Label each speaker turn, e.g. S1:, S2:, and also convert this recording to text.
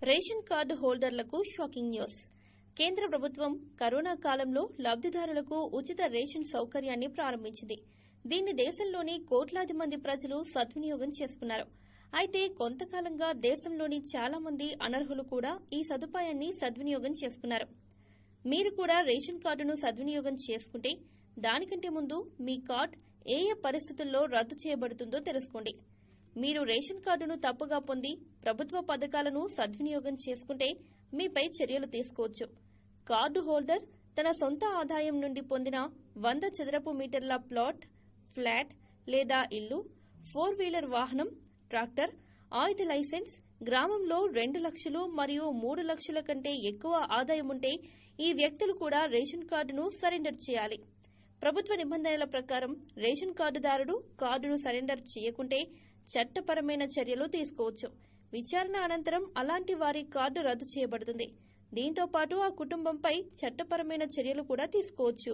S1: Ration card హోల్డర్లకు shocking news. కేంద్ర ప్రభుత్వం కరోనా కాలంలో లబ్దిదారులకు ఉచిత రేషన్ సౌకర్యాన్ని ప్రారంభించింది. దీన్ని దేశంలోని కోట్లాది మంది ప్రజలు సద్వినియోగం చేసుకున్నారు. అయితే కొంతకాలంగా దేశంలోని చాలా మంది అనర్హులు కూడా ఈ సదుపాయాన్ని సద్వినియోగం చేసుకున్నారు. మీరు కూడా రేషన్ కార్డును సద్వినియోగం చేసుకుంటే దానికంటే ముందు మీ కార్డు ఏ పరిస్థితుల్లో రద్దు చేయబడుతుందో తెలుసుకోండి. మీరు రేషన్ కార్డును తప్పుగా పొంది ప్రభుత్వ పథకాలను సద్వినియోగం చేసుకుంటే మీపై చర్యలు తీసుకోవచ్చు. కార్డు హోల్డర్ తన సొంత ఆదాయం నుండి పొందిన 100 చదరపు మీటర్ల ప్లాట్, ఫ్లాట్ లేదా ఇల్లు, 4 వీలర్ వాహనం, ట్రాక్టర్, ఆయుధ లైసెన్స్, గ్రామంలో 2 లక్షలు మరియు 3 లక్షల కంటే ఎక్కువ ఆదాయం ఉంటే ఈ వ్యక్తులు కూడా రేషన్ కార్డును సరెండర్ చేయాలి. ప్రభుత్వ నిబంధనల ప్రకారం రేషన్ కార్డుదారుడు కార్డును సరెండర్ చేయకుంటే చట్టపరమైన చర్యలు తీసుకోవచ్చు. విచారణ అనంతరం అలాంటి వారి కార్డు రద్దు చేయబడుతుంది. దీంతో పాటు ఆ కుటుంబంపై చట్టపరమైన చర్యలు కూడా తీసుకోవచ్చు.